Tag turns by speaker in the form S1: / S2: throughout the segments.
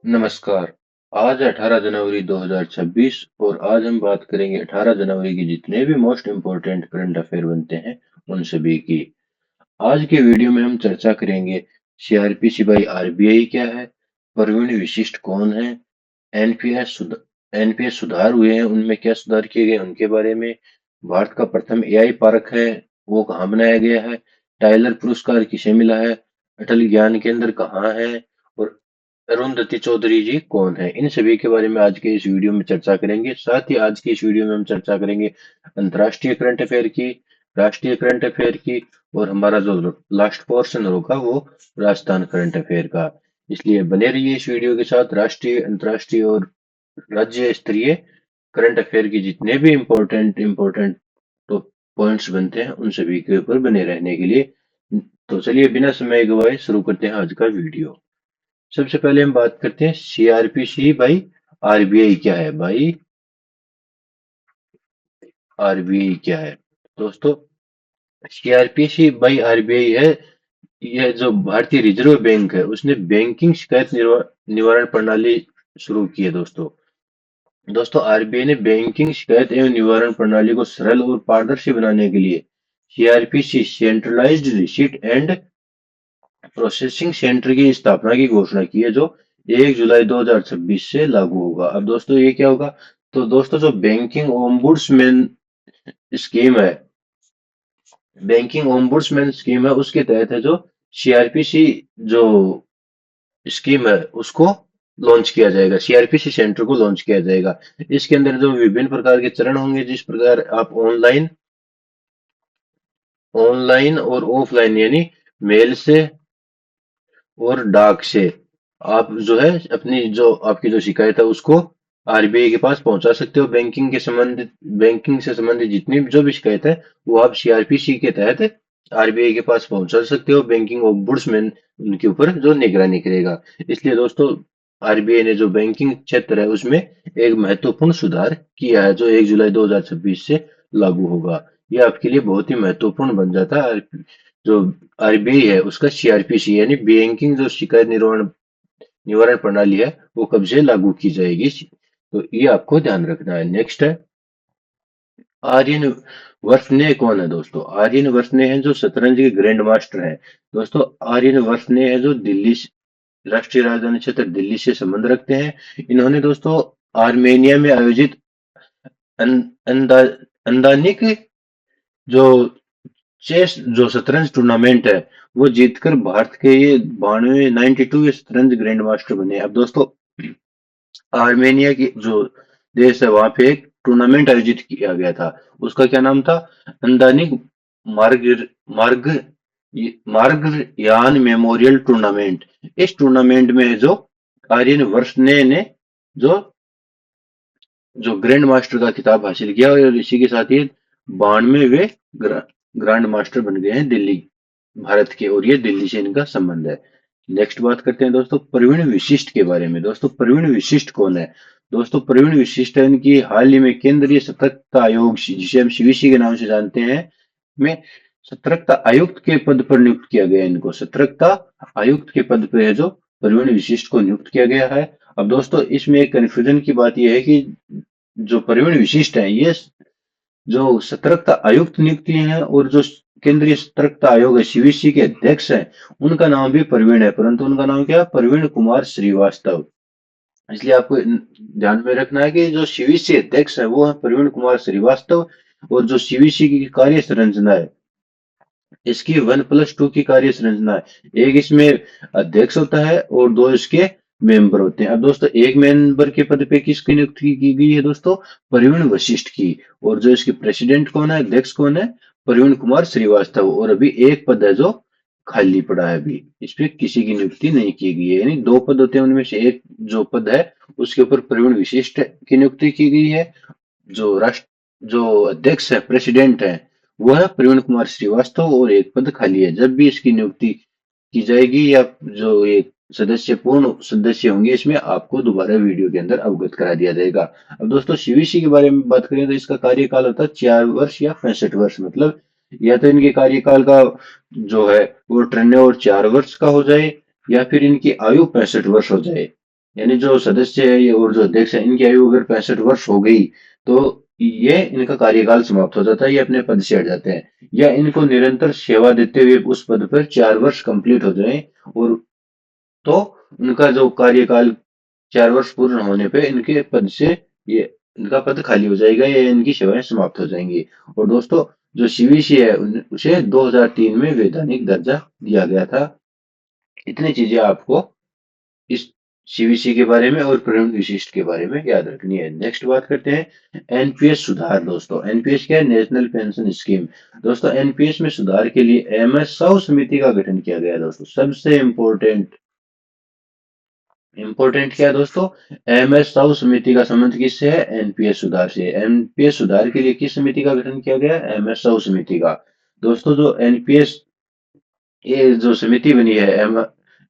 S1: नमस्कार। आज है 18 जनवरी 2026 और आज हम बात करेंगे 18 जनवरी की जितने भी मोस्ट इम्पोर्टेंट करंट अफेयर बनते हैं उन सभी की। आज के वीडियो में हम चर्चा करेंगे सीआरपीसी बाई आरबीआई क्या है, प्रवीण विशिष्ट कौन है, एनपीएस सुधार हुए हैं उनमें क्या सुधार किए गए उनके बारे में, भारत का प्रथम एआई पार्क है वो कहाँ बनाया गया है, टाइलर पुरस्कार किसे मिला है, अटल ज्ञान केंद्र कहाँ है और अरुंधति चौधरी जी कौन है। इन सभी के बारे में आज के इस वीडियो में चर्चा करेंगे। साथ ही आज की इस वीडियो में हम चर्चा करेंगे अंतर्राष्ट्रीय करंट अफेयर की, राष्ट्रीय करंट अफेयर की और हमारा जो लास्ट पोर्शन होगा वो राजस्थान करंट अफेयर का। इसलिए बने रहिए इस वीडियो के साथ। राष्ट्रीय, अंतर्राष्ट्रीय और राज्य स्तरीय करंट अफेयर की जितने भी इम्पोर्टेंट इम्पोर्टेंट तो पॉइंट्स बनते हैं उन सभी के ऊपर बने रहने के लिए। तो चलिए बिना समय गवाए शुरू करते हैं आज का वीडियो। सबसे पहले हम बात करते हैं सीआरपीसी बाई आरबीआई क्या है। भाई आरबीआई क्या है दोस्तों? सीआरपीसी बाई आरबीआई है, यह जो भारतीय रिजर्व बैंक है उसने बैंकिंग शिकायत निवारण प्रणाली शुरू की है। दोस्तों दोस्तों आरबीआई ने बैंकिंग शिकायत एवं निवारण प्रणाली को सरल और पारदर्शी बनाने के लिए CrPC centralised receipt and processing centre की स्थापना की घोषणा की है, जो 1 जुलाई 2026 से लागू होगा। अब दोस्तों ये क्या होगा? तो दोस्तों जो बैंकिंग ओम्बुड्समैन स्कीम है, बैंकिंग ओम्बुड्समैन स्कीम है उसके तहत है जो सीआरपीसी जो स्कीम है उसको लॉन्च किया जाएगा, सीआरपीसी सेंटर को लॉन्च किया जाएगा। इसके अंदर जो विभिन्न प्रकार के चरण होंगे, जिस प्रकार आप ऑनलाइन ऑनलाइन और ऑफलाइन यानी मेल से और डाक से आप जो है अपनी जो आपकी जो शिकायत है उसको आरबीआई के पास पहुंचा सकते हो। बैंकिंग से संबंधित जितनी भी जो भी शिकायत है वो आप सीआरपीसी के तहत आरबीआई के पास पहुंचा सकते हो। बैंकिंग ओम्बुड्समैन उनके ऊपर जो निगरानी करेगा। इसलिए दोस्तों आरबीआई ने जो बैंकिंग क्षेत्र है उसमें एक महत्वपूर्ण सुधार किया है, जो 1 जुलाई 2026 से लागू होगा। यह आपके लिए बहुत ही महत्वपूर्ण बन जाता है। जो आरबीआई है उसका सीआरपीसी यानी बैंकिंग जो शिकायत निवारण निवारण प्रणाली है वो कब से लागू की जाएगी, तो ये आपको ध्यान रखना है। नेक्स्ट है आर्यन वर्सने कौन है। दोस्तों आर्यन वर्सने हैं जो शतरंज के ग्रैंड मास्टर हैं। दोस्तों आर्यन वर्सने है जो राष्ट्रीय राजधानी क्षेत्र दिल्ली से संबंध रखते हैं। इन्होंने दोस्तों आर्मेनिया में आयोजित अन, अंदा, अंदानिक जो चेस जो शतरंज टूर्नामेंट है वो जीतकर भारत के ये 92 शतरंज ग्रैंड मास्टर बने। अब दोस्तों आर्मेनिया की जो देश है वहां पे एक टूर्नामेंट आयोजित किया गया था, उसका क्या नाम था? अंदानिक मार्ग मार्ग मार्गयान मेमोरियल टूर्नामेंट। इस टूर्नामेंट में जो आर्यन वर्ष ने जो जो ग्रैंड मास्टर का खिताब हासिल किया और इसी के साथ ही 92वें ग्रैंड मास्टर बन गए हैं दिल्ली भारत के, और ये दिल्ली से इनका संबंध है। नेक्स्ट बात करते हैं दोस्तों प्रवीण विशिष्ट के बारे में। दोस्तों प्रवीण विशिष्ट कौन है? दोस्तों प्रवीण विशिष्ट है इनकी हाल ही में केंद्रीय सतर्कता आयोग जिसे हम सीवीसी के नाम से जानते हैं में सतर्कता आयुक्त के पद पर नियुक्त किया गया है। इनको सतर्कता आयुक्त के पद पर है जो प्रवीण विशिष्ट को नियुक्त किया गया है। अब दोस्तों इसमें एक कंफ्यूजन की बात यह है कि जो प्रवीण विशिष्ट है ये जो सतर्कता आयुक्त नियुक्ति है और जो केंद्रीय सतर्कता आयोग है सीवीसी के अध्यक्ष है उनका नाम भी प्रवीण है, परंतु उनका नाम क्या है? प्रवीण कुमार श्रीवास्तव। इसलिए आपको ध्यान में रखना है कि जो सीवीसी अध्यक्ष है वो है प्रवीण कुमार श्रीवास्तव, और जो सीवीसी की कार्य संरचना है इसकी 1+2 की कार्य संरचना है। एक इसमें अध्यक्ष होता है और दो इसके मेंबर होते हैं। अब दोस्तों एक मेंबर के पद पे किसकी नियुक्ति की गई है? दोस्तों प्रवीण वशिष्ठ की। और जो इसके प्रेसिडेंट कौन है, अध्यक्ष कौन है? प्रवीण कुमार श्रीवास्तव। और अभी एक पद है जो खाली पड़ा है, अभी इस पे किसी की नियुक्ति नहीं की गई है। यानी दो पद होते हैं उनमें से एक जो पद है उसके ऊपर प्रवीण विशिष्ट की नियुक्ति की गई है। जो अध्यक्ष है, प्रेसिडेंट है, वो है प्रवीण कुमार श्रीवास्तव, और एक पद खाली है। जब भी इसकी नियुक्ति की जाएगी या जो ये सदस्य पूर्ण सदस्य होंगे इसमें आपको दोबारा वीडियो के अंदर अवगत करा दिया जाएगा। अब दोस्तों सीवीसी के बारे में बात करें तो इसका कार्यकाल होता है 4 वर्ष या 65 वर्ष। मतलब या तो इनके कार्यकाल का जो है वो 93 और 4 वर्ष का हो जाए या फिर इनकी आयु 65 वर्ष हो जाए। यानी जो सदस्य है और जो अध्यक्ष है, इनकी आयु अगर 65 वर्ष हो गई तो ये इनका कार्यकाल समाप्त हो जाता है, ये अपने पद से हट जाते हैं, या इनको निरंतर सेवा देते हुए उस पद पर 4 वर्ष कंप्लीट हो जाए, और तो उनका जो कार्यकाल 4 वर्ष पूर्ण होने पे इनके पद से ये इनका पद खाली हो जाएगा या इनकी सेवाएं समाप्त हो जाएंगी। और दोस्तों, जो सीवीसी है उसे 2003 में वैधानिक दर्जा दिया गया था। इतनी चीजें आपको इस सीवीसी के बारे में और प्रमुख विशिष्ट के बारे में याद रखनी है। नेक्स्ट बात करते हैं एनपीएस सुधार। दोस्तों, एनपीएस क्या है? National pension scheme. दोस्तों, एनपीएस में सुधार के लिए एमएस साउ समिति का गठन किया गया है। दोस्तों, सबसे इम्पोर्टेंट क्या है दोस्तों? एमएस साउ समिति का संबंध किससे है? एनपीएस सुधार से। एनपीएस सुधार के लिए किस समिति का गठन किया गया? एमएस साउ समिति का। दोस्तों, जो एनपीएस ये जो समिति बनी है,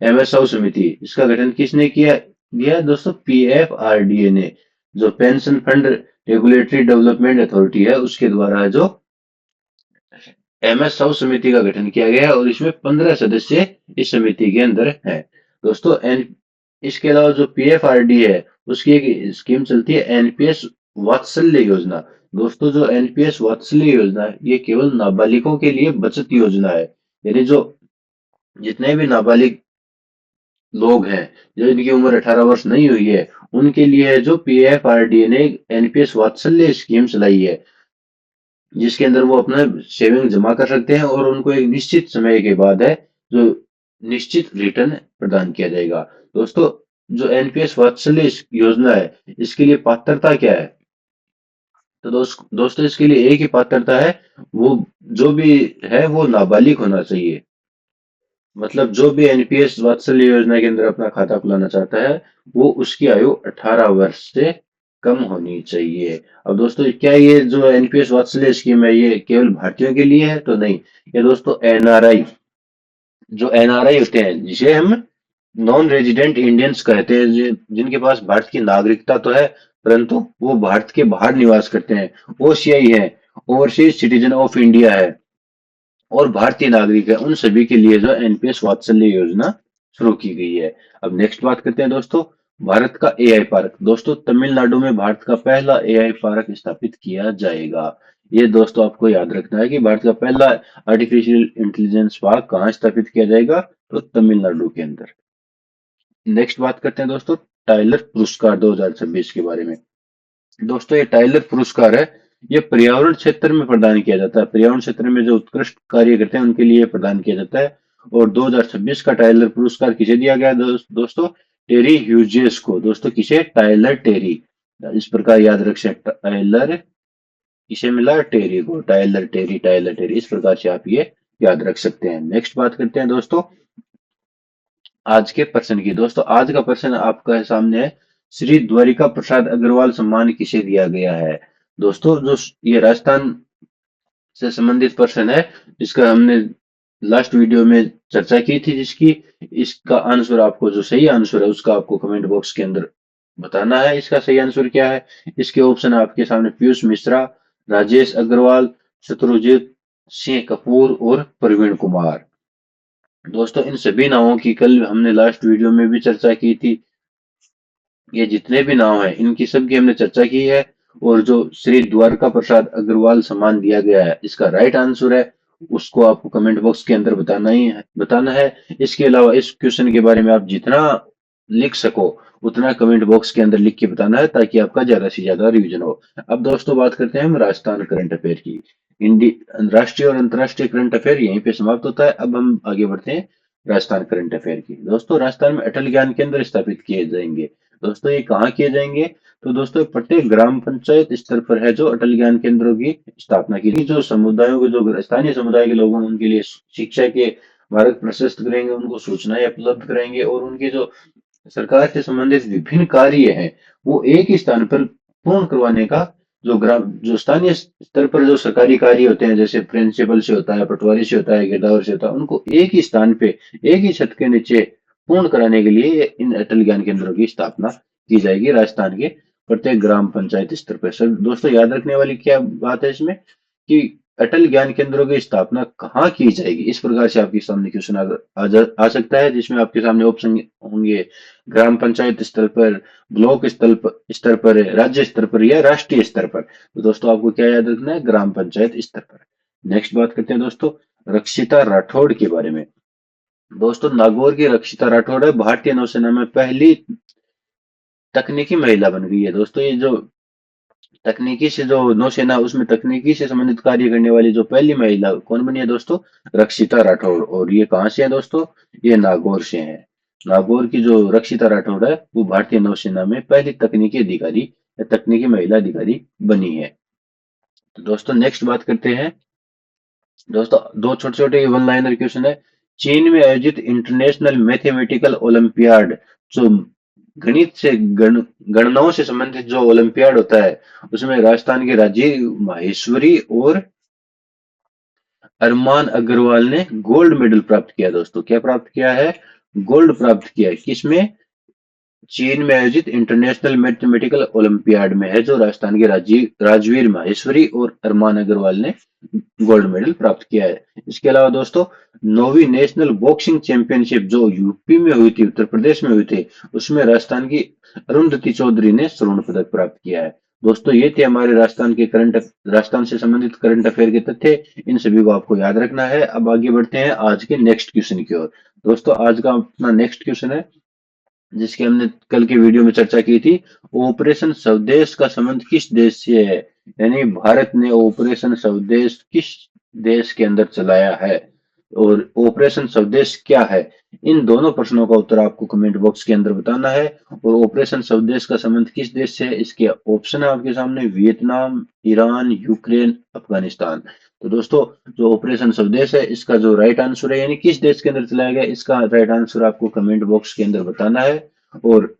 S1: एमएसओ समिति, इसका गठन किसने किया दोस्तों? पीएफआरडीए ने, जो pension fund regulatory development authority है, उसके द्वारा जो एमएसओ समिति का गठन किया गया है, और इसमें 15 सदस्य इस समिति के अंदर हैं। दोस्तों, इसके अलावा जो पीएफआरडी है, उसकी एक स्कीम चलती है एनपीएस वात्सल्य योजना। दोस्तों, जो एनपीएस वात्सल्य योजना है, ये केवल नाबालिगों के लिए बचत योजना है। यानी जो जितने भी नाबालिग लोग हैं, जो इनकी उम्र 18 वर्ष नहीं हुई है, उनके लिए है जो पीएफआरडीए ने एनपीएस वात्सल्य स्कीम चलाई है, जिसके अंदर वो अपना सेविंग जमा कर सकते हैं और उनको एक निश्चित समय के बाद है जो निश्चित रिटर्न प्रदान किया जाएगा। दोस्तों, जो एनपीएस वात्सल्य योजना है, इसके लिए पात्रता क्या है? तो दोस्तों, इसके लिए एक ही पात्रता है, वो जो भी है वो नाबालिग होना चाहिए। मतलब जो भी एनपीएस वात्सल्य योजना के अंदर अपना खाता खुलाना चाहता है, वो उसकी आयु 18 वर्ष से कम होनी चाहिए। अब दोस्तों, क्या ये जो एनपीएस वात्सल्य स्कीम है, ये केवल भारतीयों के लिए है? तो नहीं, ये दोस्तों एनआरआई, जो एनआरआई होते हैं, जिसे हम नॉन रेजिडेंट इंडियंस कहते हैं, जिनके पास भारत की नागरिकता तो है, परंतु वो भारत के बाहर निवास करते हैं, ओसीआई है, ओवरसीज सिटीजन ऑफ इंडिया है, और भारतीय नागरिक है, उन सभी के लिए जो एनपीएस वात्सल्य योजना शुरू की गई है। अब नेक्स्ट बात करते हैं दोस्तों, भारत का एआई पार्क। दोस्तों, तमिलनाडु में भारत का पहला एआई पार्क स्थापित किया जाएगा। ये दोस्तों आपको याद रखना है कि भारत का पहला आर्टिफिशियल इंटेलिजेंस पार्क कहाँ स्थापित किया जाएगा? तो तमिलनाडु के अंदर। नेक्स्ट बात करते हैं दोस्तों, टाइलर पुरस्कार 2026 के बारे में। दोस्तों, ये टाइलर पुरस्कार है, ये पर्यावरण क्षेत्र में प्रदान किया जाता है। पर्यावरण क्षेत्र में जो उत्कृष्ट कार्य करते हैं उनके लिए प्रदान किया जाता है। और 2026 का टाइलर पुरस्कार किसे दिया गया दोस्तों? टेरी ह्यूजेस को। दोस्तों, किसे? टाइलर टेरी। इस प्रकार याद रख सकते, टाइलर किसे मिला? टेरी को। टाइलर टेरी, टाइलर टेरी, इस प्रकार से आप ये याद रख सकते हैं। नेक्स्ट बात करते हैं दोस्तों आज के प्रश्न की। दोस्तों, आज का प्रश्न आपका सामने है, श्री द्वारिका प्रसाद अग्रवाल सम्मान किसे दिया गया है? दोस्तों, जो ये राजस्थान से संबंधित प्रश्न है, जिसका हमने लास्ट वीडियो में चर्चा की थी, जिसकी इसका आंसर आपको, जो सही आंसर है उसका आपको कमेंट बॉक्स के अंदर बताना है। इसका सही आंसर क्या है? इसके ऑप्शन आपके सामने पीयूष मिश्रा, राजेश अग्रवाल, शत्रुजीत सिंह कपूर और प्रवीण कुमार। दोस्तों, इन सभी नामों की कल हमने लास्ट वीडियो में भी चर्चा की थी। ये जितने भी नाम हैं, इनकी सबकी हमने चर्चा की है। और जो श्री द्वारका प्रसाद अग्रवाल सम्मान दिया गया है, इसका राइट आंसर है, उसको आपको कमेंट बॉक्स के अंदर बताना है। इसके अलावा इस क्वेश्चन के बारे में आप जितना लिख सको उतना कमेंट बॉक्स के अंदर लिख के बताना है, ताकि आपका ज्यादा से ज्यादा रिवीजन हो। अब दोस्तों, बात करते हैं हम राजस्थान करंट अफेयर की। इंडी राष्ट्रीय और अंतर्राष्ट्रीय करंट अफेयर यहीं पे समाप्त होता है। अब हम आगे बढ़ते हैं राजस्थान करंट अफेयर की। दोस्तों, राजस्थान में अटल ज्ञान केंद्र स्थापित किए जाएंगे। दोस्तों, ये कहाँ किए जाएंगे? तो दोस्तों, प्रत्येक ग्राम पंचायत स्तर पर है जो अटल ज्ञान केंद्रों की स्थापना की जाएगी। जो समुदायों के, जो स्थानीय समुदाय के लोग हैं, उनके लिए शिक्षा के मार्ग प्रशस्त करेंगे, उनको सूचनाएं उपलब्ध कराएंगे, और उनके जो सरकार से संबंधित विभिन्न कार्य हैं, वो एक ही स्थान पर पूर्ण करवाने का, जो स्थानीय स्तर पर जो सरकारी कार्य होते हैं, जैसे प्रिंसिपल से होता है, पटवारी से होता है, गिरदावर से होता है, उनको एक ही स्थान पे, एक ही छत के नीचे पूर्ण कराने के लिए इन अटल ज्ञान केंद्रों की स्थापना की जाएगी राजस्थान के प्रत्येक ग्राम पंचायत स्तर पर। सर दोस्तों, याद रखने वाली क्या बात है इसमें कि अटल ज्ञान केंद्रों की स्थापना कहाँ की जाएगी? इस प्रकार से आपके सामने क्वेश्चन आ सकता है, जिसमें आपके सामने ऑप्शन होंगे ग्राम पंचायत स्तर पर, ब्लॉक स्तर पर, राज्य स्तर पर या राष्ट्रीय स्तर पर। तो दोस्तों आपको क्या याद रखना है? ग्राम पंचायत स्तर पर। नेक्स्ट बात करते हैं दोस्तों रक्षिता राठौड़ के बारे में। दोस्तों नागौर की रक्षिता राठौड़ है भारतीय नौसेना में पहली तकनीकी महिला बन गई है। दोस्तों ये जो तकनीकी से जो नौसेना उसमें तकनीकी से संबंधित कार्य करने वाली जो पहली महिला कौन बनी है दोस्तों? रक्षिता राठौड़। और ये कहाँ से है दोस्तों? ये नागौर से है। नागौर की जो रक्षिता राठौड़ है वो भारतीय नौसेना में पहली तकनीकी अधिकारी या तकनीकी महिला अधिकारी बनी है। तो दोस्तों नेक्स्ट बात करते हैं दोस्तों, दो छोटे छोटे वन लाइनर क्वेश्चन है। चीन में आयोजित इंटरनेशनल मैथमेटिकल ओलंपियाड, जो गणित से गणनाओं से संबंधित जो ओलंपियाड होता है, उसमें राजस्थान के राजीव माहेश्वरी और अरमान अग्रवाल ने गोल्ड मेडल प्राप्त किया। दोस्तों क्या प्राप्त किया है? गोल्ड प्राप्त किया है। किसमें? चीन में आयोजित इंटरनेशनल मैथमेटिकल ओलंपियाड में है, जो राजस्थान के राजवीर माहेश्वरी और अरमान अग्रवाल ने गोल्ड मेडल प्राप्त किया है। इसके अलावा दोस्तों 9वीं नेशनल बॉक्सिंग चैंपियनशिप जो यूपी में हुई थी, उत्तर प्रदेश में हुई थी, उसमें राजस्थान की अरुंधति चौधरी ने स्वर्ण पदक प्राप्त किया है। दोस्तों ये थे हमारे राजस्थान से संबंधित करंट अफेयर के तथ्य। इन सभी को आपको याद रखना है। अब आगे बढ़ते हैं आज के नेक्स्ट क्वेश्चन की ओर। दोस्तों आज का अपना नेक्स्ट क्वेश्चन है, जिसकी हमने कल की वीडियो में चर्चा की थी। ऑपरेशन स्वदेश का संबंध किस देश से है? यानी भारत ने ऑपरेशन स्वदेश किस देश के अंदर चलाया है और ऑपरेशन स्वदेश क्या है? इन दोनों प्रश्नों का उत्तर आपको कमेंट बॉक्स के अंदर बताना है। और ऑपरेशन स्वदेश का संबंध किस देश से है? इसके ऑप्शन है आपके सामने वियतनाम, ईरान, यूक्रेन, अफगानिस्तान। तो दोस्तों जो ऑपरेशन स्वदेश है इसका जो राइट आंसर है, यानी किस देश के अंदर चलाया गया, इसका राइट आंसर आपको कमेंट बॉक्स के अंदर बताना है। और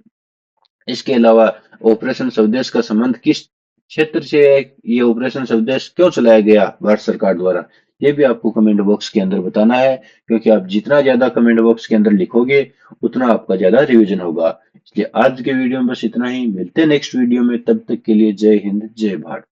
S1: इसके अलावा ऑपरेशन स्वदेश का संबंध किस क्षेत्र से है, ये ऑपरेशन स्वदेश क्यों चलाया गया भारत सरकार द्वारा, ये भी आपको कमेंट बॉक्स के अंदर बताना है। क्योंकि आप जितना ज्यादा कमेंट बॉक्स के अंदर लिखोगे उतना आपका ज्यादा रिवीजन होगा। इसलिए आज के वीडियो में बस इतना ही। मिलते हैं नेक्स्ट वीडियो में, तब तक के लिए जय हिंद जय भारत।